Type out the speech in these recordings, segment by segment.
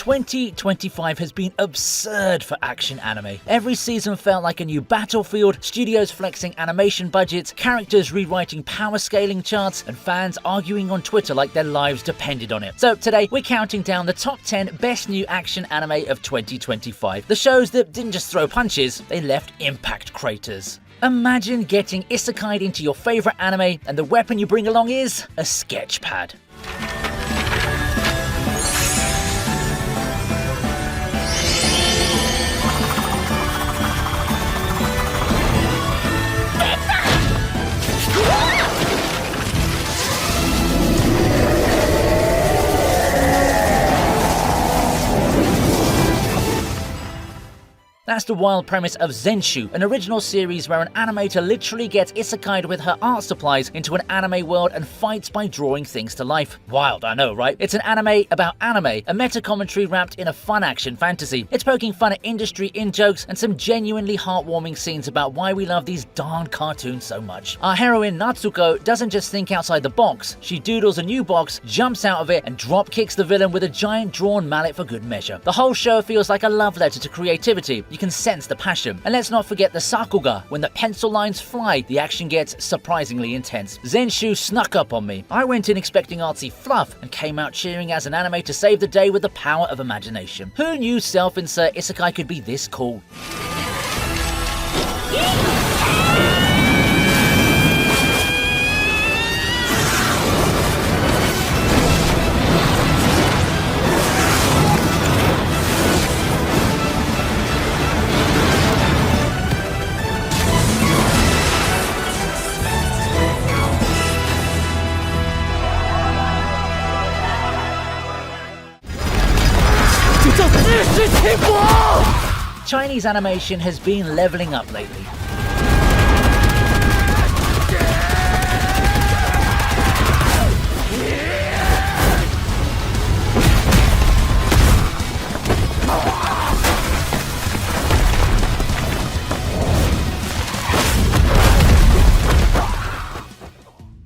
2025 has been absurd for action anime. Every season felt like a new battlefield, studios flexing animation budgets, characters rewriting power scaling charts, and fans arguing on Twitter like their lives depended on it. So today, we're counting down the top 10 best new action anime of 2025. The shows that didn't just throw punches, they left impact craters. Imagine getting isekai'd into your favorite anime and the weapon you bring along is a sketch pad. That's the wild premise of Zenshu, an original series where an animator literally gets isekai'd with her art supplies into an anime world and fights by drawing things to life. Wild, I know, right? It's an anime about anime, a meta-commentary wrapped in a fun action fantasy. It's poking fun at industry in-jokes and some genuinely heartwarming scenes about why we love these darn cartoons so much. Our heroine Natsuko doesn't just think outside the box, she doodles a new box, jumps out of it, and drop kicks the villain with a giant drawn mallet for good measure. The whole show feels like a love letter to creativity. You can sense the passion. And let's not forget the sakuga. When the pencil lines fly, the action gets surprisingly intense. Zenshu snuck up on me. I went in expecting artsy fluff and came out cheering as an anime to save the day with the power of imagination. Who knew self-insert isekai could be this cool? Chinese animation has been leveling up lately.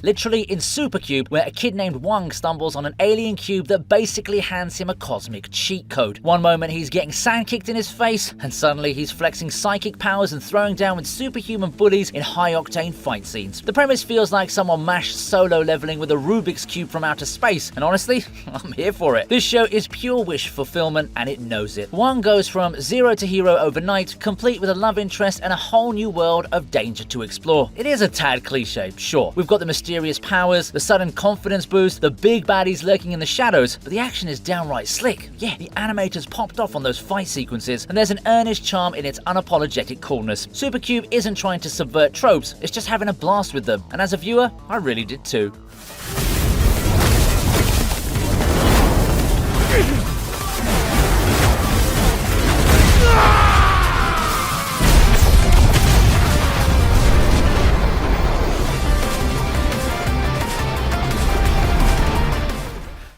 Literally in Super Cube, where a kid named Wang stumbles on an alien cube that basically hands him a cosmic cheat code. One moment he's getting sand kicked in his face, and suddenly he's flexing psychic powers and throwing down with superhuman bullies in high-octane fight scenes. The premise feels like someone mashed solo leveling with a Rubik's Cube from outer space, and honestly, I'm here for it. This show is pure wish fulfillment, and it knows it. Wang goes from zero to hero overnight, complete with a love interest and a whole new world of danger to explore. It is a tad cliche, sure. We've got the mysterious powers, the sudden confidence boost, the big baddies lurking in the shadows, but the action is downright slick. Yeah, the animators popped off on those fight sequences, and there's an earnest charm in its unapologetic coolness. Super Cube isn't trying to subvert tropes, it's just having a blast with them, and as a viewer, I really did too.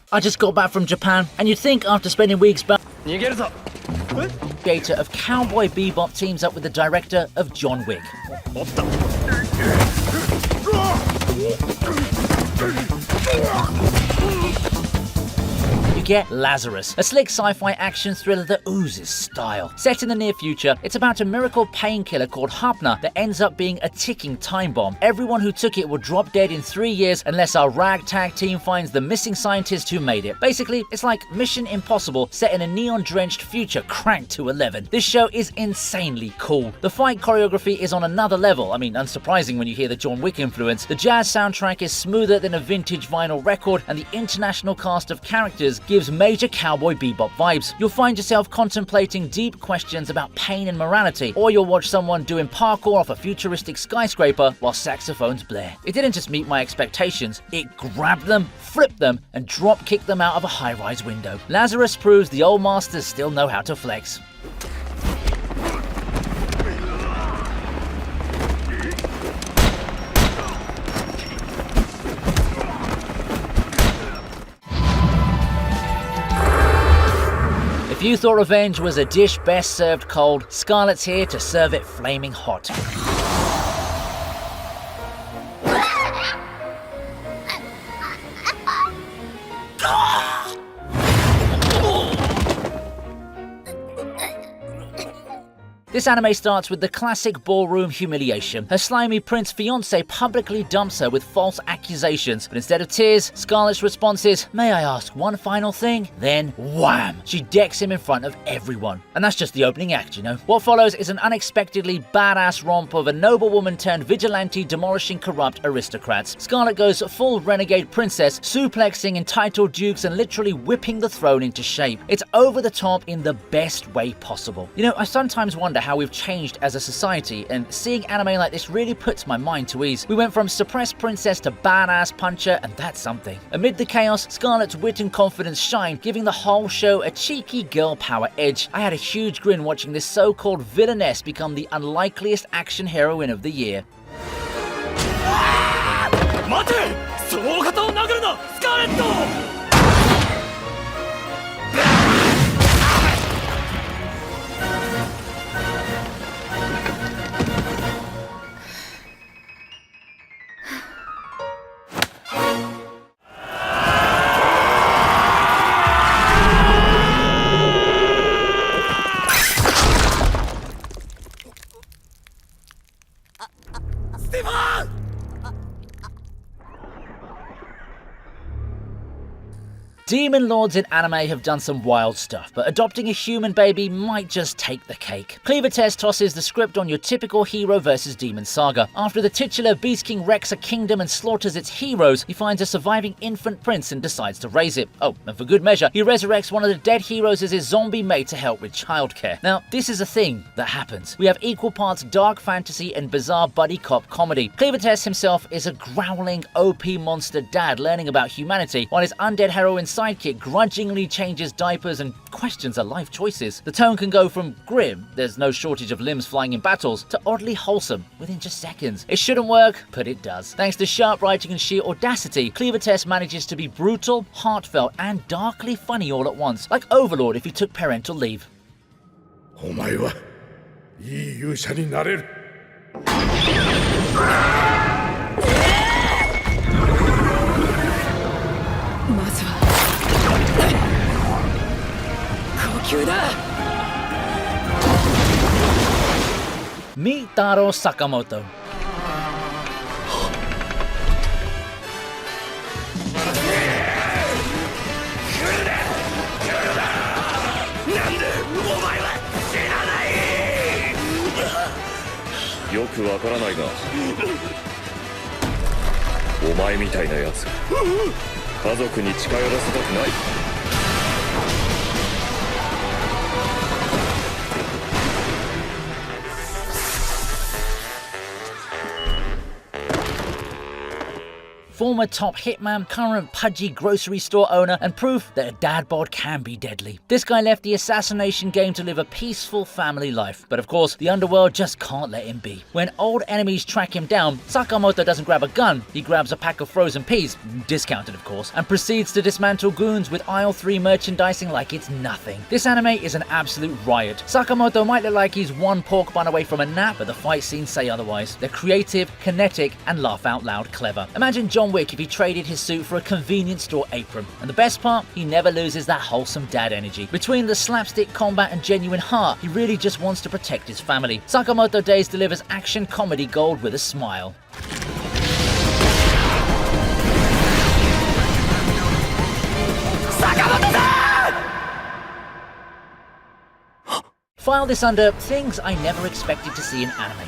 I just got back from Japan, and you'd think after spending weeks back, creator of Cowboy Bebop teams up with the director of John Wick. You get Lazarus, a slick sci-fi action thriller that oozes style. Set in the near future, it's about a miracle painkiller called Hapna that ends up being a ticking time bomb. Everyone who took it will drop dead in 3 years unless our ragtag team finds the missing scientist who made it. Basically, it's like Mission Impossible set in a neon-drenched future cranked to 11. This show is insanely cool. The fight choreography is on another level. I mean, unsurprising when you hear the John Wick influence. The jazz soundtrack is smoother than a vintage vinyl record, and the international cast of characters gives major Cowboy Bebop vibes. You'll find yourself contemplating deep questions about pain and morality, or you'll watch someone doing parkour off a futuristic skyscraper while saxophones blare. It didn't just meet my expectations, it grabbed them, flipped them, and drop-kicked them out of a high-rise window. Lazarus proves the old masters still know how to flex. If you thought revenge was a dish best served cold, Scarlett's here to serve it flaming hot. This anime starts with the classic ballroom humiliation. Her slimy prince fiance publicly dumps her with false accusations, but instead of tears, Scarlett's response is, "May I ask one final thing?" Then, wham! She decks him in front of everyone. And that's just the opening act, you know. What follows is an unexpectedly badass romp of a noblewoman turned vigilante demolishing corrupt aristocrats. Scarlett goes full renegade princess, suplexing entitled dukes and literally whipping the throne into shape. It's over the top in the best way possible. You know, I sometimes wonder how we've changed as a society, and seeing anime like this really puts my mind to ease. We went from suppressed princess to badass puncher, and that's something. Amid the chaos, Scarlett's wit and confidence shine, giving the whole show a cheeky girl power edge. I had a huge grin watching this so-called villainess become the unlikeliest action heroine of the year. 待て！そのお方を殴るな！スカーレット！ Demon lords in anime have done some wild stuff, but adopting a human baby might just take the cake. Cleaver Test tosses the script on your typical hero versus demon saga. After the titular Beast King wrecks a kingdom and slaughters its heroes, he finds a surviving infant prince and decides to raise it. Oh, and for good measure, he resurrects one of the dead heroes as his zombie mate to help with childcare. Now, this is a thing that happens. We have equal parts dark fantasy and bizarre buddy cop comedy. Cleaver Test himself is a growling OP monster dad learning about humanity, while his undead heroine sidekick grudgingly changes diapers and questions her life choices. The tone can go from grim, there's no shortage of limbs flying in battles, to oddly wholesome within just seconds. It shouldn't work, but it does. Thanks to sharp writing and sheer audacity, Cleaver Test manages to be brutal, heartfelt, and darkly funny all at once, like Overlord if he took parental leave. お前はいい勇者になれる。まずは呼吸だ。Meet Taro Sakamoto. よくわからないがお前みたいなやつ家族に近寄らせたくない。Former top hitman, current pudgy grocery store owner, and proof that a dad bod can be deadly. This guy left the assassination game to live a peaceful family life, but of course, the underworld just can't let him be. When old enemies track him down, Sakamoto doesn't grab a gun, he grabs a pack of frozen peas, discounted of course, and proceeds to dismantle goons with aisle 3 merchandising like it's nothing. This anime is an absolute riot. Sakamoto might look like he's one pork bun away from a nap, but the fight scenes say otherwise. They're creative, kinetic, and laugh out loud clever. Imagine John Wick if he traded his suit for a convenience store apron. And the best part, he never loses that wholesome dad energy. Between the slapstick combat and genuine heart, he really just wants to protect his family. Sakamoto Days delivers action comedy gold with a smile. File this under things I never expected to see in anime.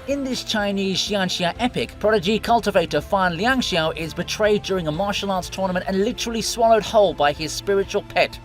In this Chinese Xianxia epic, prodigy cultivator Fan Liangxiao is betrayed during a martial arts tournament and literally swallowed whole by his spiritual pet.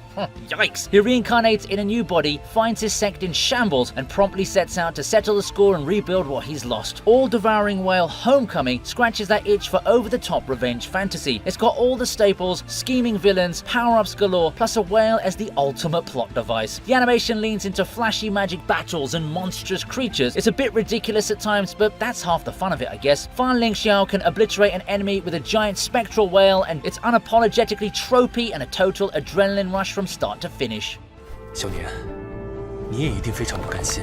Yikes. He reincarnates in a new body, finds his sect in shambles, and promptly sets out to settle the score and rebuild what he's lost. All-devouring whale Homecoming scratches that itch for over-the-top revenge fantasy. It's got all the staples, scheming villains, power-ups galore, plus a whale as the ultimate plot device. The animation leans into flashy magic battles and monstrous creatures. It's a bit ridiculous at times, but that's half the fun of it, I guess. Fan Ling Xiao can obliterate an enemy with a giant spectral whale, and it's unapologetically tropey and a total adrenaline rush from start to finish. 小年，你也一定非常不甘心，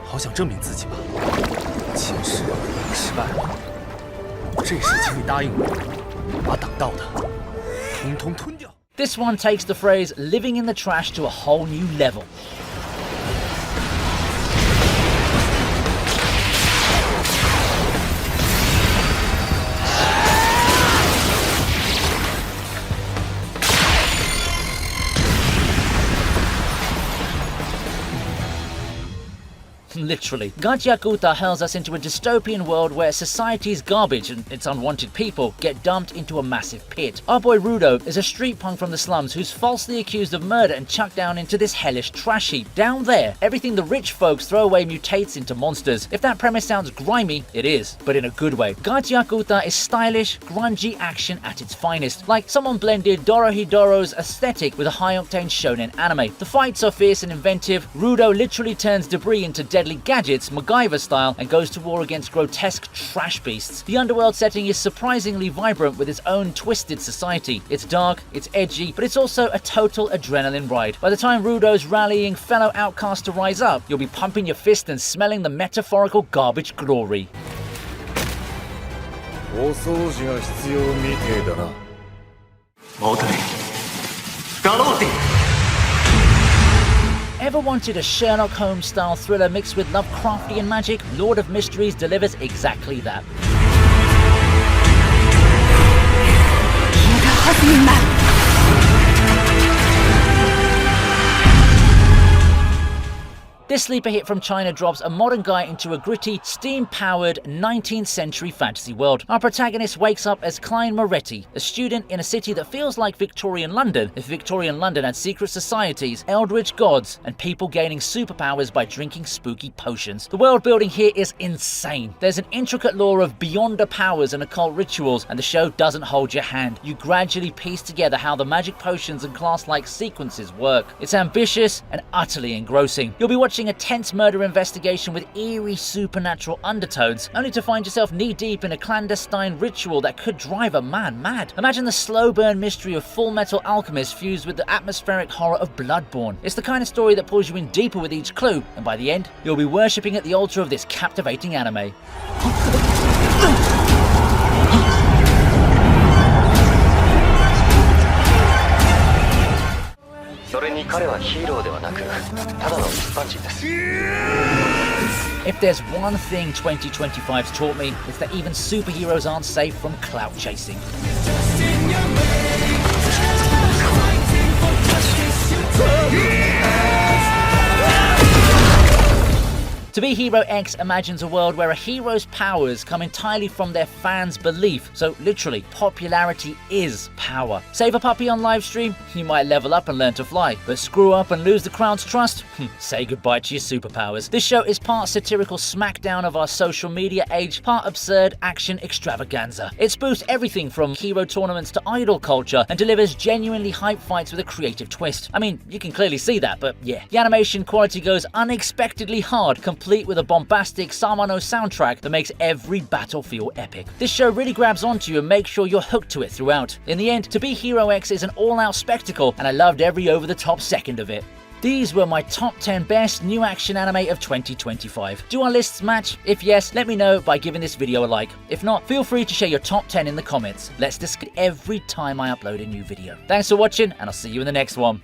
好想证明自己吧？前世失败了，这世请你答应我，把挡道的统统吞掉。 This one takes the phrase living in the trash to a whole new level. Literally. Gajiakuta hurls us into a dystopian world where society's garbage and its unwanted people get dumped into a massive pit. Our boy Rudo is a street punk from the slums who's falsely accused of murder and chucked down into this hellish trash heap. Down there, everything the rich folks throw away mutates into monsters. If that premise sounds grimy, it is, but in a good way. Gajiakuta is stylish, grungy action at its finest, like someone blended Dorohedoro's aesthetic with a high-octane shonen anime. The fights are fierce and inventive. Rudo literally turns debris into deadly gadgets, MacGyver style, and goes to war against grotesque trash beasts. The underworld setting is surprisingly vibrant with its own twisted society. It's dark, it's edgy, but it's also a total adrenaline ride. By the time Rudo's rallying fellow outcasts to rise up, you'll be pumping your fist and smelling the metaphorical garbage glory. お掃除が必要みてえだな。矛盾。ガローティ。 Ever wanted a Sherlock Holmes style thriller mixed with Lovecraftian magic? Lord of Mysteries delivers exactly that. This sleeper hit from China drops a modern guy into a gritty, steam-powered 19th century fantasy world. Our protagonist wakes up as Klein Moretti, a student in a city that feels like Victorian London, if Victorian London had secret societies, eldritch gods, and people gaining superpowers by drinking spooky potions. The world building here is insane. There's an intricate lore of beyonder powers and occult rituals, and the show doesn't hold your hand. You gradually piece together how the magic potions and class-like sequences work. It's ambitious and utterly engrossing. You'll be watching a tense murder investigation with eerie supernatural undertones, only to find yourself knee-deep in a clandestine ritual that could drive a man mad. Imagine the slow burn mystery of Full Metal Alchemist fused with the atmospheric horror of Bloodborne. It's the kind of story that pulls you in deeper with each clue, and by the end, you'll be worshipping at the altar of this captivating anime. それに彼はヒーローではなくただの一般人です。 If there's one thing 2025's taught me, it's that even superheroes aren't safe from clout chasing. To Be Hero X imagines a world where a hero's powers come entirely from their fans' belief. So literally, popularity is power. Save a puppy on live stream? You might level up and learn to fly. But screw up and lose the crowd's trust? Say goodbye to your superpowers. This show is part satirical smackdown of our social media age, part absurd action extravaganza. It spoofs everything from hero tournaments to idol culture and delivers genuinely hype fights with a creative twist. I mean, you can clearly see that, but yeah. The animation quality goes unexpectedly hard, complete with a bombastic Samano soundtrack that makes every battle feel epic. This show really grabs onto you and makes sure you're hooked to it throughout. In the end, To Be Hero X is an all-out spectacle, and I loved every over-the-top second of it. These were my top 10 best new action anime of 2025. Do our lists match? If yes, let me know by giving this video a like. If not, feel free to share your top 10 in the comments. Let's discuss every time I upload a new video. Thanks for watching, and I'll see you in the next one.